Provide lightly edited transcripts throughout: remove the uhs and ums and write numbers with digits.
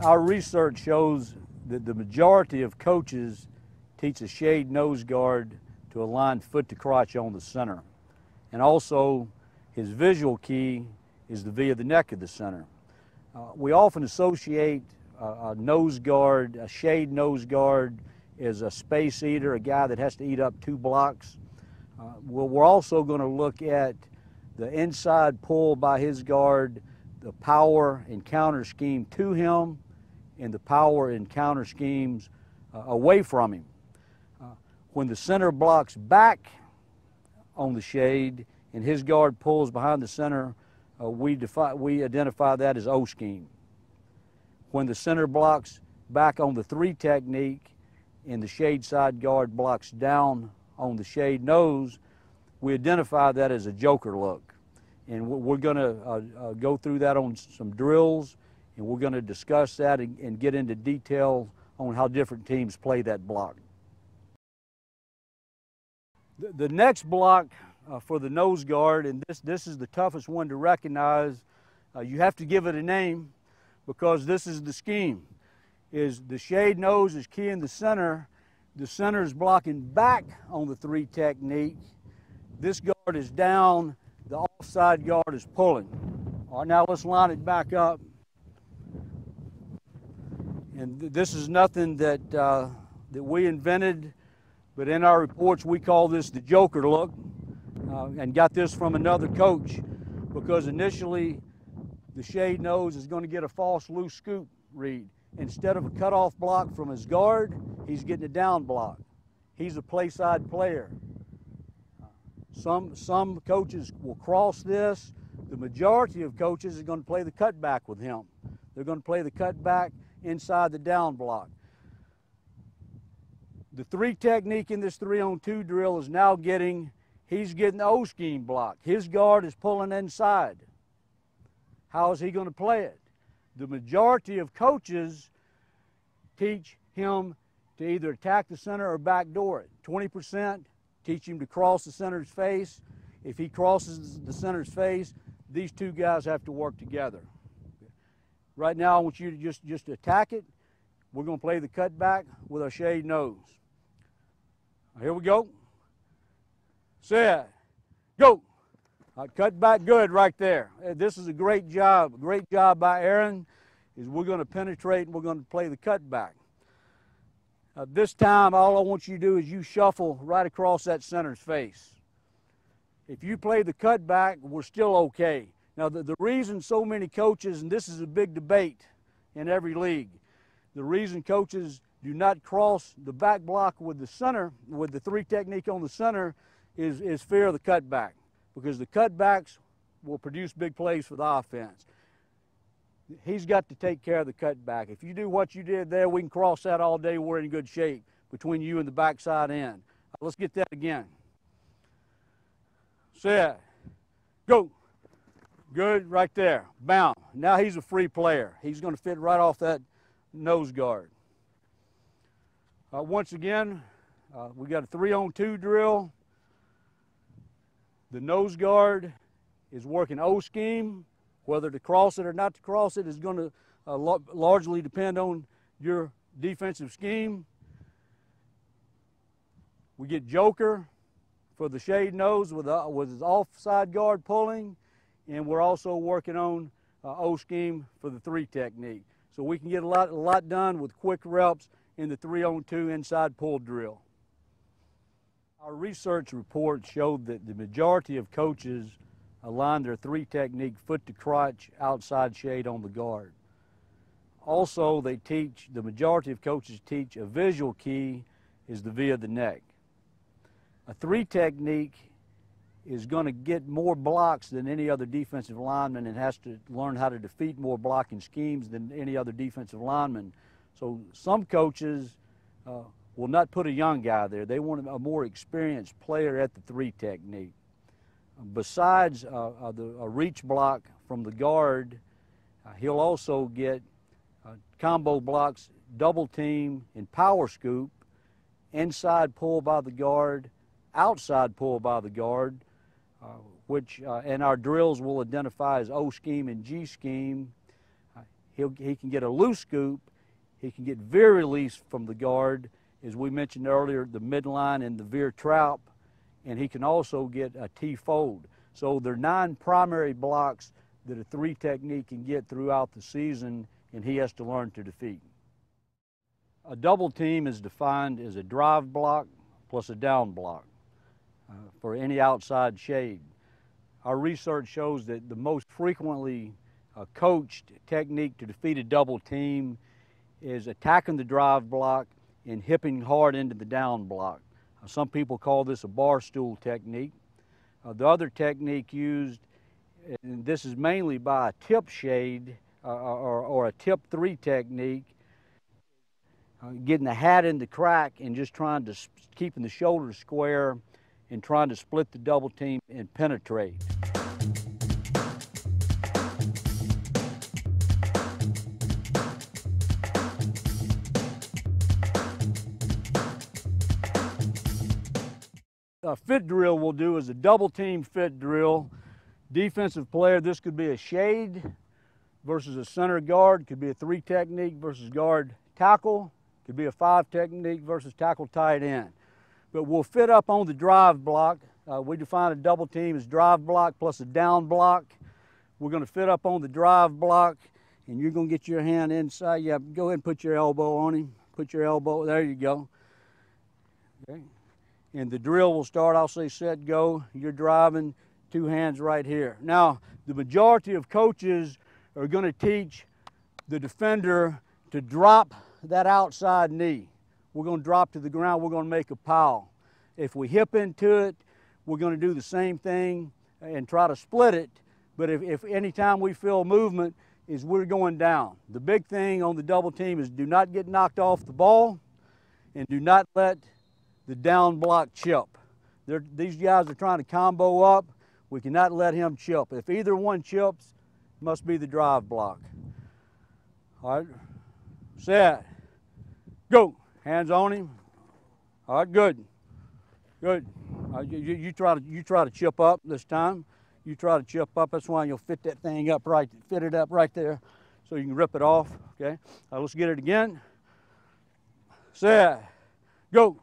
Our research shows that the majority of coaches teach a shade nose guard to align foot to crotch on the center. And also, his visual key is the V of the neck of the center. We often associate a nose guard, a shade nose guard, as a space eater, a guy that has to eat up 2 blocks. Well, we're also going to look at the inside pull by his guard, the power and counter scheme to him, and the power and counter schemes away from him. When the center blocks back on the shade and his guard pulls behind the center, we identify that as O scheme. When the center blocks back on the 3 technique and the shade side guard blocks down on the shade nose, we identify that as a joker look. And we're going to go through that on some drills, and we're going to discuss that and get into detail on how different teams play that block. The next block for the nose guard, and this is the toughest one to recognize, you have to give it a name because this is the scheme, is the shade nose is key in the center is blocking back on the 3 technique, this guard is down, the offside guard is pulling. All right, now let's line it back up. And this is nothing that, that we invented, but in our reports we call this the joker look, and got this from another coach, because initially the shade nose is going to get a false loose scoop read. Instead of a cutoff block from his guard, he's getting a down block. He's a play side player. Some coaches will cross this. The majority of coaches are going to play the cutback with him. They're going to play the cutback inside the down block. The 3 technique in this 3-on-2 drill is now he's getting the O scheme block. His guard is pulling inside. How is he going to play it? The majority of coaches teach him to either attack the center or backdoor it. 20% teach him to cross the center's face. If he crosses the center's face, these 2 guys have to work together. Right now, I want you to just attack it. We're going to play the cutback with our shade nose. Here we go. Set. Go. Cut back good right there. This is a great job by Aaron, is we're going to penetrate and we're going to play the cutback. This time, all I want you to do is you shuffle right across that center's face. If you play the cutback, we're still okay. Now, the reason so many coaches, and this is a big debate in every league, the reason coaches do not cross the back block with the center, with the 3 technique on the center, is fear of the cutback, because the cutbacks will produce big plays for the offense. He's got to take care of the cutback. If you do what you did there, we can cross that all day. We're in good shape between you and the backside end. Let's get that again. Set. Go. Good, right there. Bound. Now he's a free player. He's going to fit right off that nose guard. Once again, we got a 3-on-2 drill. The nose guard is working O scheme. Whether to cross it or not to cross it is going to largely depend on your defensive scheme. We get joker for the shade nose with his offside guard pulling, and we're also working on O scheme for the 3 technique. So we can get a lot done with quick reps in the 3-on-2 inside pull drill. Our research report showed that the majority of coaches align their 3 technique foot to crotch outside shade on the guard. Also, the majority of coaches teach a visual key is the V of the neck. A 3 technique is going to get more blocks than any other defensive lineman and has to learn how to defeat more blocking schemes than any other defensive lineman. So some coaches will not put a young guy there. They want a more experienced player at the 3 technique. Besides a reach block from the guard, he'll also get combo blocks, double team, and power scoop, inside pull by the guard, outside pull by the guard, which in our drills we'll identify as O scheme and G scheme. he can get a loose scoop, he can get veer release from the guard, as we mentioned earlier, the midline and the veer trap, and he can also get a T-fold. So there are 9 primary blocks that a 3 technique can get throughout the season, and he has to learn to defeat. A double team is defined as a drive block plus a down block for any outside shade. Our research shows that the most frequently coached technique to defeat a double team is attacking the drive block and hipping hard into the down block. Some people call this a bar stool technique. The other technique used, and this is mainly by a tip shade or a tip 3 technique, getting the hat in the crack and just trying to keeping the shoulders square and trying to split the double team and penetrate. A fit drill we'll do is a double team fit drill. Defensive player, this could be a shade versus a center guard, could be a 3 technique versus guard tackle, could be a 5 technique versus tackle tight end. But we'll fit up on the drive block. We define a double team as drive block plus a down block. We're going to fit up on the drive block, and you're going to get your hand inside. Yeah, go ahead and put your elbow on him. Put your elbow, there you go. Okay. And the drill will start, I'll say set, go. You're driving, 2 hands right here. Now, the majority of coaches are going to teach the defender to drop that outside knee. We're going to drop to the ground, we're going to make a pile. If we hip into it, we're going to do the same thing and try to split it. But if any time we feel movement, is we're going down. The big thing on the double team is do not get knocked off the ball and do not let the down block chip. These guys are trying to combo up. We cannot let him chip. If either one chips, it must be the drive block. All right, set, go. Hands on him. All right, good, good. You try to chip up this time. You try to chip up. That's why you'll fit that thing up right, fit it up right there, so you can rip it off. Okay. Let's get it again. Set, go.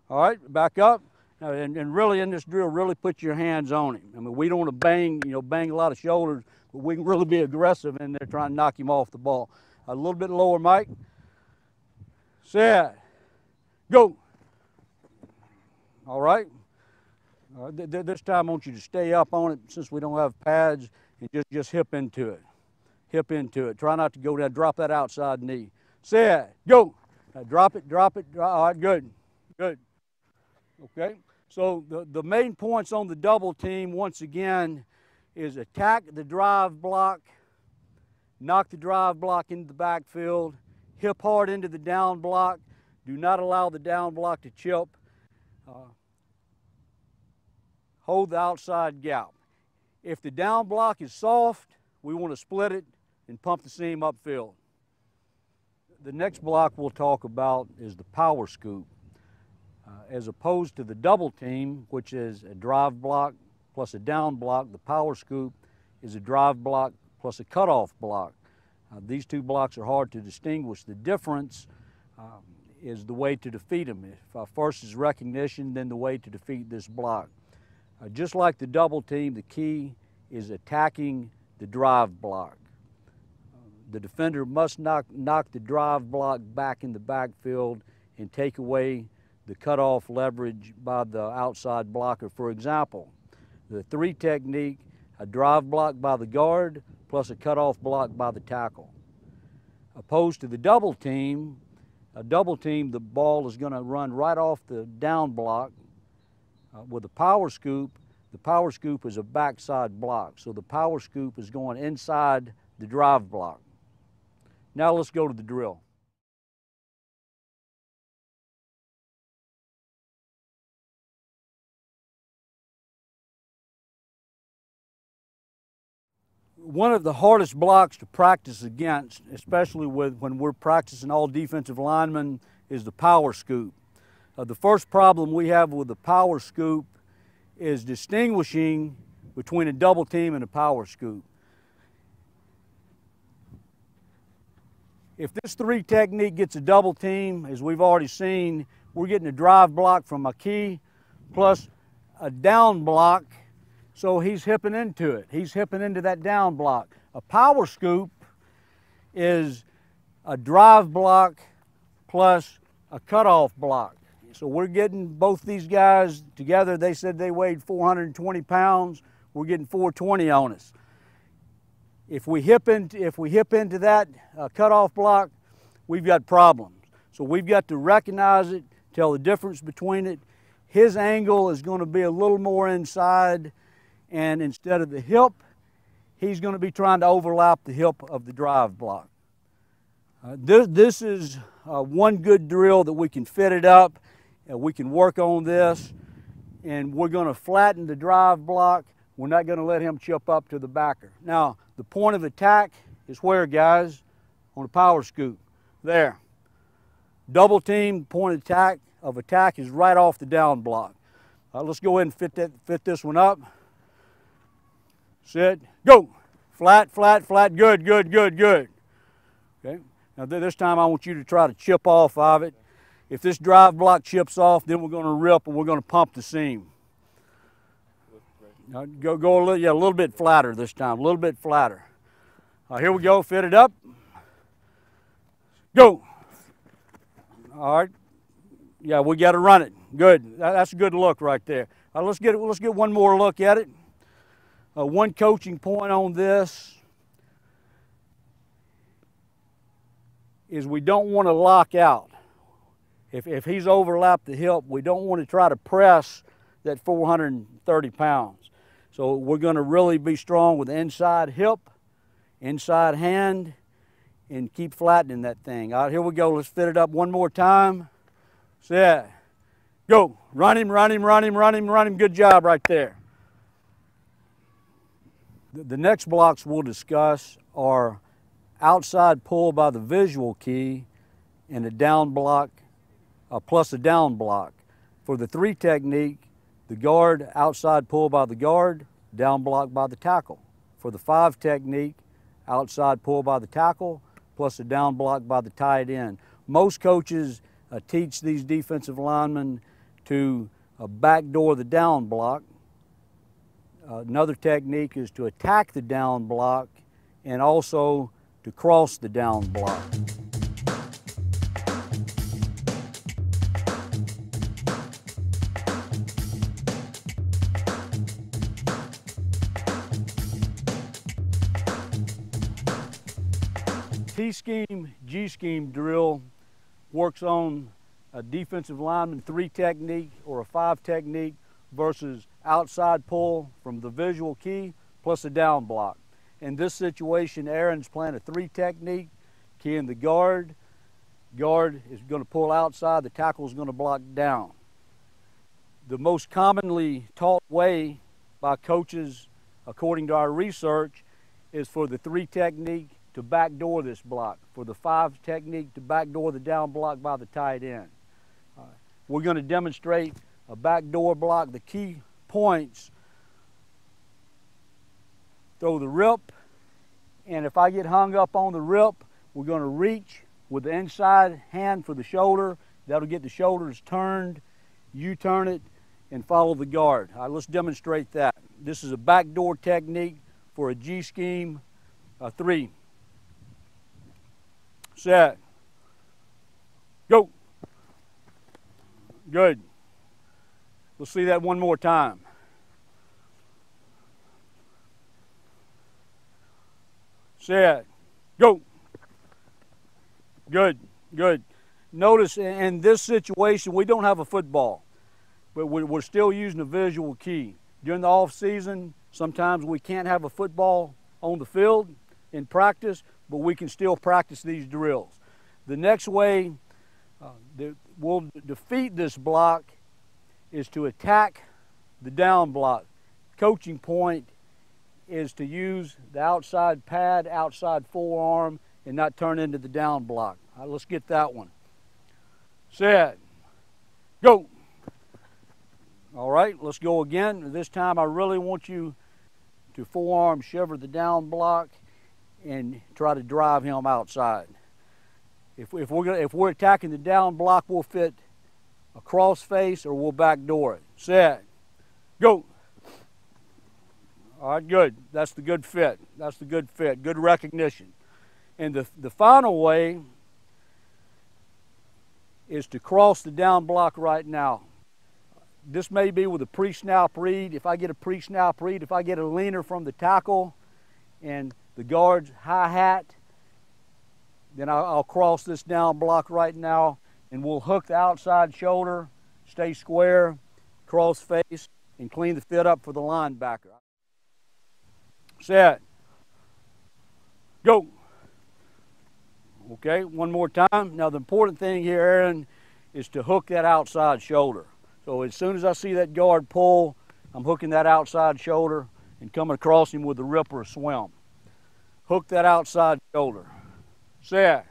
All right, back up. Now, and really in this drill, really put your hands on him. I mean, we don't want to bang, bang a lot of shoulders, but we can really be aggressive in there trying to knock him off the ball. A little bit lower, Mike. Set, go. All right. This time I want you to stay up on it since we don't have pads, and just hip into it. Hip into it. Try not to go down, drop that outside knee. Set, go. Now drop it, drop it. All right, good, good. Okay, so the main points on the double team, once again, is attack the drive block, knock the drive block into the backfield, hip hard into the down block, do not allow the down block to chip, hold the outside gap. If the down block is soft, we want to split it and pump the seam upfield. The next block we'll talk about is the power scoop. As opposed to the double team, which is a drive block plus a down block, the power scoop is a drive block plus a cutoff block. These 2 blocks are hard to distinguish. The difference is the way to defeat them. If first is recognition, then the way to defeat this block. Just like the double team, the key is attacking the drive block. The defender must knock the drive block back in the backfield and take away the cutoff leverage by the outside blocker. For example, the 3 technique, a drive block by the guard plus a cutoff block by the tackle. Opposed to the double team, a double team, the ball is going to run right off the down block. With a power scoop, the power scoop is a backside block. So the power scoop is going inside the drive block. Now let's go to the drill. One of the hardest blocks to practice against, especially when we're practicing all defensive linemen, is the power scoop. The first problem we have with the power scoop is distinguishing between a double team and a power scoop. If this 3 technique gets a double team, as we've already seen, we're getting a drive block from a key plus a down block, so he's hipping into it. He's hipping into that down block. A power scoop is a drive block plus a cutoff block. So we're getting both these guys together. They said they weighed 420 pounds. We're getting 420 on us. If we hip into that cutoff block, we've got problems. So we've got to recognize it, tell the difference between it. His angle is going to be a little more inside, and instead of the hip, he's going to be trying to overlap the hip of the drive block. This is one good drill that we can fit it up. We can work on this, and we're going to flatten the drive block. We're not going to let him chip up to the backer. Now, the point of attack is where, guys? On a power scoop. There. Double team, point of attack is right off the down block. Let's go ahead and fit this one up. Sit, go. Flat, flat, flat, good, good, good, good. Okay. Now this time I want you to try to chip off of it. If this drive block chips off, then we're going to rip and we're going to pump the seam. Now go a little bit flatter this time, a little bit flatter. Here we go, fit it up. Go. All right. Yeah, we got to run it. Good. That's a good look right there. Let's get one more look at it. One coaching point on this is we don't want to lock out. If he's overlapped the hip, we don't want to try to press that 430 pounds. So we're going to really be strong with the inside hip, inside hand, and keep flattening that thing. All right, here we go. Let's fit it up one more time. Set. Go. Run him, run him, run him, run him, run him. Good job right there. The next blocks we'll discuss are outside pull by the visual key and a down block plus a down block. For the 3 technique, the guard, outside pull by the guard, down block by the tackle. For the 5 technique, outside pull by the tackle, plus a down block by the tight end. Most coaches teach these defensive linemen to backdoor the down block. Another technique is to attack the down block and also to cross the down block. T-scheme, G-scheme drill works on a defensive lineman 3 technique or a 5 technique versus outside pull from the visual key plus a down block. In this situation, Aaron's playing a 3 technique, key in the guard. Guard is going to pull outside, the tackle is going to block down. The most commonly taught way by coaches, according to our research, is for the 3 technique to backdoor this block, for the 5 technique to backdoor the down block by the tight end. We're going to demonstrate a backdoor block. The key points: throw the rip, and if I get hung up on the rip, we're going to reach with the inside hand for the shoulder. That'll get the shoulders turned. You turn it and follow the guard. All right, let's demonstrate that. This is a backdoor technique for a G-scheme 3. Set. Go. Good. Let's see that one more time. Set. Go. Good. Good. Notice in this situation, we don't have a football, but we're still using a visual key. During the off season, sometimes we can't have a football on the field in practice, but we can still practice these drills. The next way that we'll defeat this block is to attack the down block. Coaching point is to use the outside pad, outside forearm, and not turn into the down block. All right, let's get that one. Set. Go. All right, let's go again. This time I really want you to forearm shiver the down block and try to drive him outside. If we're attacking the down block, we'll fit a cross face or we'll backdoor it. Set, go. All right, good. That's the good fit. That's the good fit. Good recognition. And the final way is to cross the down block right now. This may be with a pre-snap read. If I get a pre-snap read, if I get a leaner from the tackle and the guard's high hat, then I'll cross this down block right now, and we'll hook the outside shoulder, stay square, cross face, and clean the fit up for the linebacker. Set, go. Okay, one more time. Now the important thing here, Aaron, is to hook that outside shoulder. So as soon as I see that guard pull, I'm hooking that outside shoulder and coming across him with a rip or a swim. Hook that outside shoulder. Set,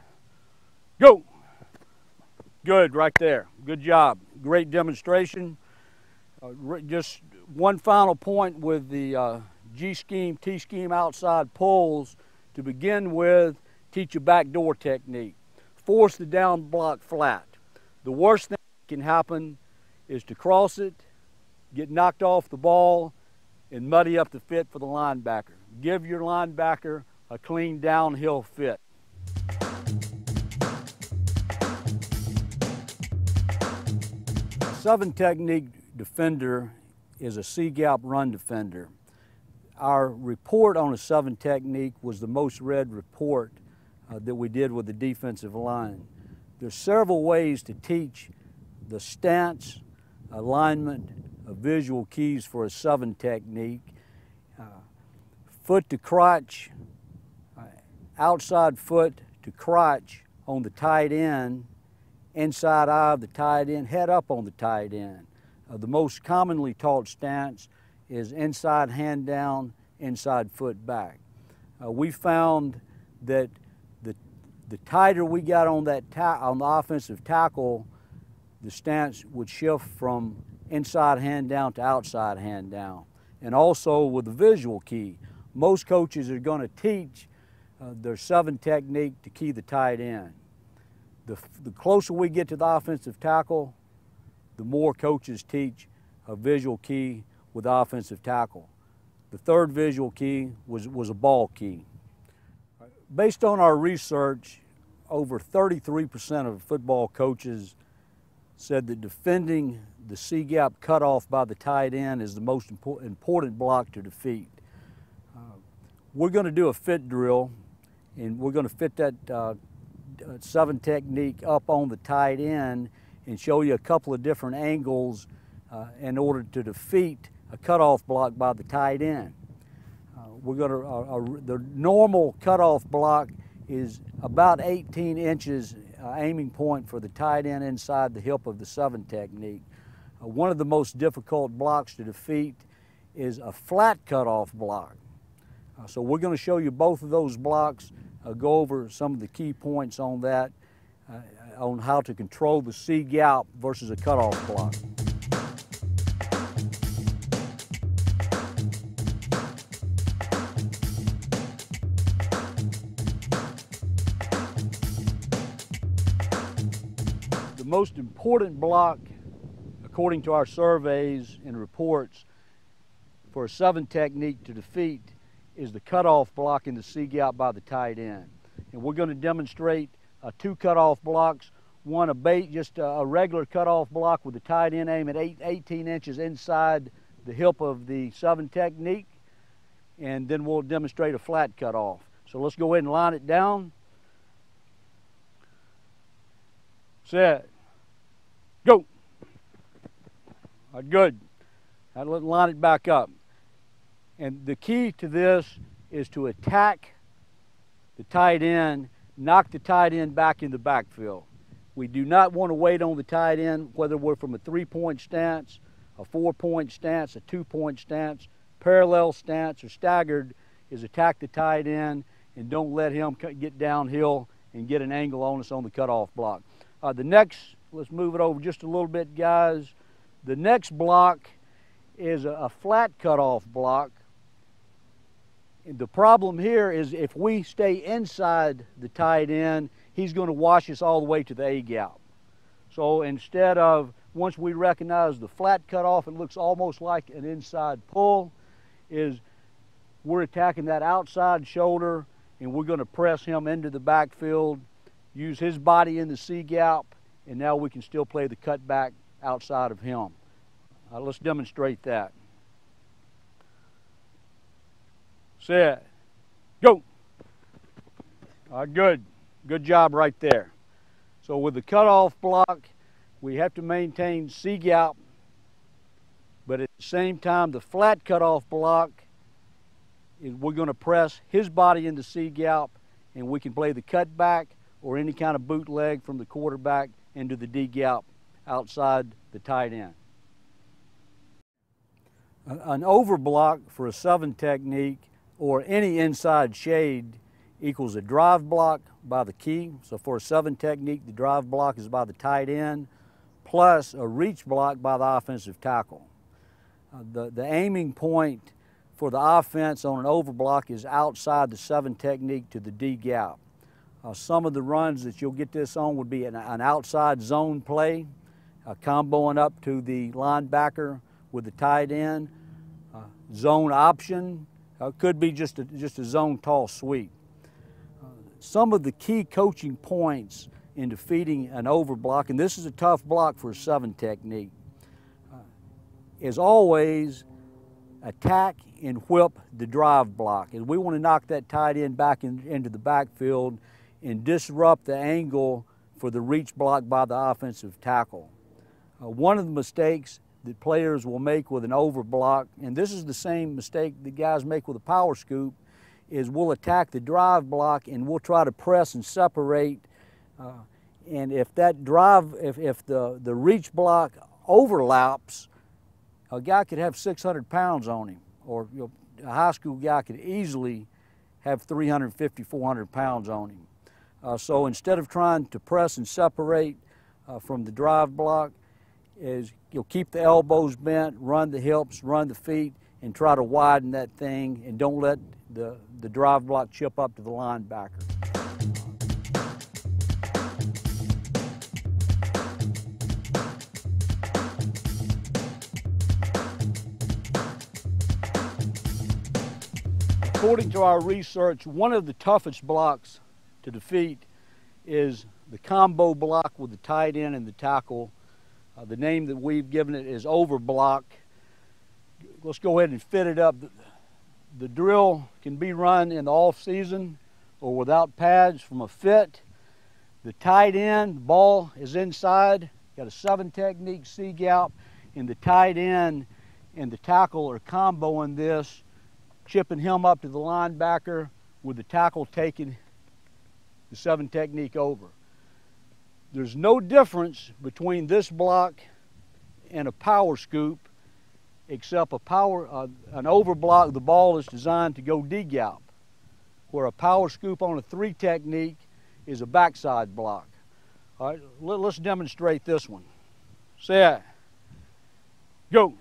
go. Good, right there. Good job. Great demonstration. Just one final point with the G-scheme, T-scheme outside pulls. To begin with, teach a backdoor technique. Force the down block flat. The worst thing that can happen is to cross it, get knocked off the ball, and muddy up the fit for the linebacker. Give your linebacker a clean downhill fit. A 7 technique defender is a C-gap run defender. Our report on a 7 technique was the most read report that we did with the defensive line. There's several ways to teach the stance, alignment, visual keys for a 7 technique. Foot to crotch, outside foot to crotch on the tight end, inside eye of the tight end, head up on the tight end. The most commonly taught stance is inside hand down, inside foot back. We found that the tighter we got on that on the offensive tackle, the stance would shift from inside hand down to outside hand down. And also with the visual key, most coaches are going to teach their 7 technique to key the tight end. The closer we get to the offensive tackle, the more coaches teach a visual key with the offensive tackle. The third visual key was a ball key. Based on our research, over 33% of football coaches said that defending the C-gap cutoff by the tight end is the most important block to defeat. We're going to do a fit drill, and we're going to fit that 7 technique up on the tight end and show you a couple of different angles in order to defeat a cutoff block by the tight end. The normal cutoff block is about 18 inches aiming point for the tight end inside the hip of the 7 technique. One of the most difficult blocks to defeat is a flat cutoff block. So we're going to show you both of those blocks, go over some of the key points on that, on how to control the C-gap versus a cutoff block. The most important block, according to our surveys and reports, for a 7 technique to defeat is the cutoff block in the C-gap by the tight end. And we're going to demonstrate 2 cutoff blocks. One, just a regular cutoff block with the tight end aim at 18 inches inside the hip of the 7 technique, and then we'll demonstrate a flat cutoff. So let's go ahead and line it down. Set, go. All right, good. Now let's line it back up. And the key to this is to attack the tight end, knock the tight end back in the backfield. We do not want to wait on the tight end, whether we're from a 3-point stance, a 4-point stance, a 2-point stance, parallel stance, or staggered, is attack the tight end and don't let him get downhill and get an angle on us on the cutoff block. Let's move it over just a little bit, guys. The next block is a flat cutoff block. And the problem here is if we stay inside the tight end, he's going to wash us all the way to the A-gap. So instead of, once we recognize the flat cutoff, it looks almost like an inside pull, is we're attacking that outside shoulder, and we're going to press him into the backfield, use his body in the C-gap, and now we can still play the cutback outside of him. Let's demonstrate that. Set, go. All right, good. Good job right there. So with the cutoff block, we have to maintain C-gap, but at the same time, the flat cutoff block is we're going to press his body into C-gap, and we can play the cutback or any kind of bootleg from the quarterback into the D-gap outside the tight end. An overblock for a 7 technique or any inside shade equals a drive block by the key. So for a 7 technique, the drive block is by the tight end, plus a reach block by the offensive tackle. The aiming point for the offense on an overblock is outside the 7 technique to the D gap. Some of the runs that you'll get this on would be an outside zone play, comboing up to the linebacker with the tight end, zone option, could be just a zone toss sweep. Some of the key coaching points in defeating an overblock, and this is a tough block for a 7 technique, is always attack and whip the drive block. And we want to knock that tight end back into the backfield and disrupt the angle for the reach block by the offensive tackle. One of the mistakes that players will make with an overblock, and this is the same mistake that guys make with a power scoop, is we'll attack the drive block and we'll try to press and separate. And if that drive, if the reach block overlaps, a guy could have 600 pounds on him, or a high school guy could easily have 350, 400 pounds on him. So instead of trying to press and separate from the drive block, is you'll keep the elbows bent, run the hips, run the feet, and try to widen that thing, and don't let the drive block chip up to the linebacker. According to our research, one of the toughest blocks to defeat is the combo block with the tight end and the tackle. The name that we've given it is overblock. Let's go ahead and fit it up. The drill can be run in the off season or without pads from a fit. The tight end, the ball is inside, got a 7 technique C-gap, and the tight end and the tackle are comboing this, chipping him up to the linebacker with the tackle taking the 7 technique over. There's no difference between this block and a power scoop, except an overblock, the ball is designed to go D-gap, where a power scoop on a 3 technique is a backside block. All right, let's demonstrate this one. Set, go.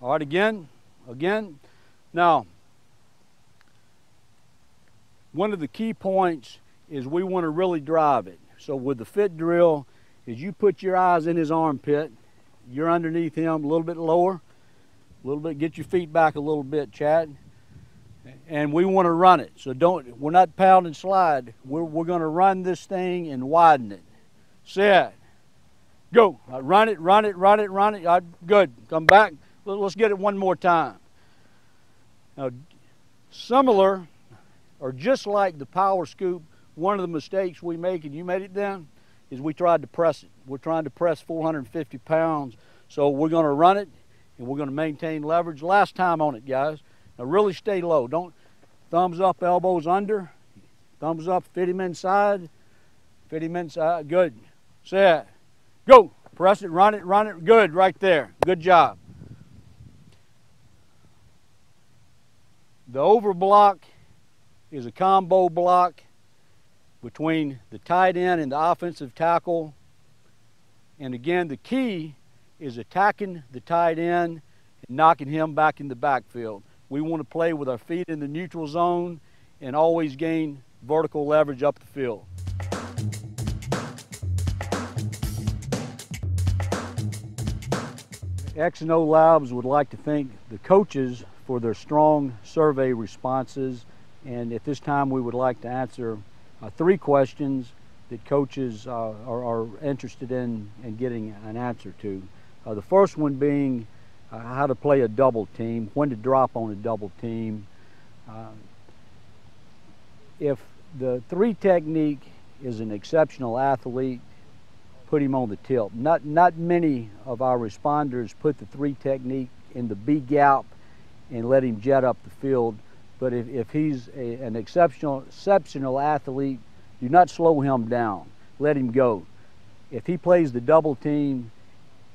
All right, again. Now, one of the key points is we want to really drive it. So with the fit drill, is you put your eyes in his armpit, you're underneath him a little bit lower, a little bit, get your feet back a little bit, Chad, and we want to run it. So we're not pound and slide, we're going to run this thing and widen it. Set, go. Run it. Good, come back. Let's get it one more time. Now, similar, or just like the power scoop, one of the mistakes we make, and you made it then, is we tried to press it. We're trying to press 450 pounds. So we're going to run it, and we're going to maintain leverage. Last time on it, guys. Now really stay low. Don't thumbs up, elbows under. Thumbs up, fit him inside. Good. Set. Go. Press it, run it. Good, right there. Good job. The over block is a combo block between the tight end and the offensive tackle. And again, the key is attacking the tight end and knocking him back in the backfield. We want to play with our feet in the neutral zone and always gain vertical leverage up the field. X&O Labs would like to thank the coaches for their strong survey responses, and at this time we would like to answer 3 questions that coaches are interested in getting an answer to. The first one being how to play a double team, when to drop on a double team. If the 3 technique is an exceptional athlete, put him on the tilt. Not many of our responders put the 3 technique in the B gap and let him jet up the field. But if he's an exceptional athlete, do not slow him down. Let him go. If he plays the double team,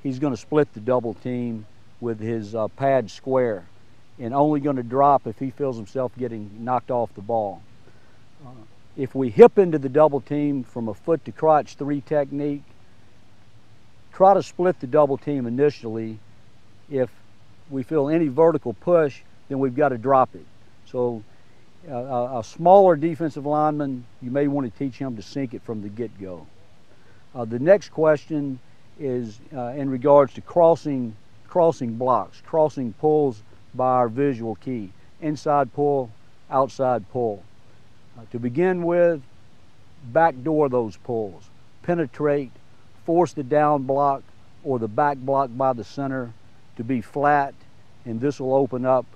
he's going to split the double team with his pad square, and only going to drop if he feels himself getting knocked off the ball. If we hip into the double team from a foot to crotch 3 technique, try to split the double team initially. If we feel any vertical push, then we've got to drop it. So a smaller defensive lineman, you may want to teach him to sink it from the get-go. The next question is in regards to crossing blocks, crossing pulls by our visual key. Inside pull, outside pull. To begin with, backdoor those pulls. Penetrate, force the down block or the back block by the center to be flat, and this will open up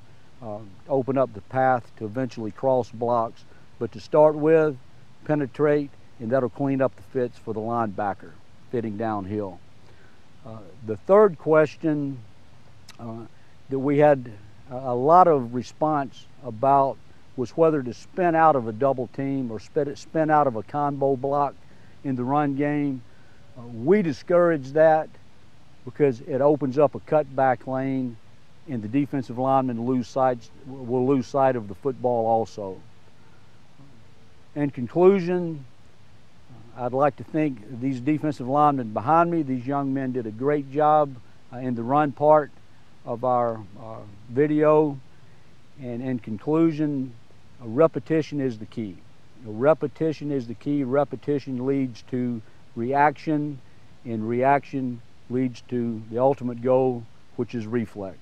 the path to eventually cross blocks. But to start with, penetrate, and that'll clean up the fits for the linebacker fitting downhill. The third question that we had a lot of response about was whether to spin out of a double team or spin out of a combo block in the run game. We discourage that because it opens up a cutback lane, and the defensive lineman will lose sight of the football also. In conclusion, I'd like to thank these defensive linemen behind me. These young men did a great job in the run part of our video. And in conclusion, repetition is the key. Repetition is the key. Repetition leads to reaction, and reaction leads to the ultimate goal, which is reflex.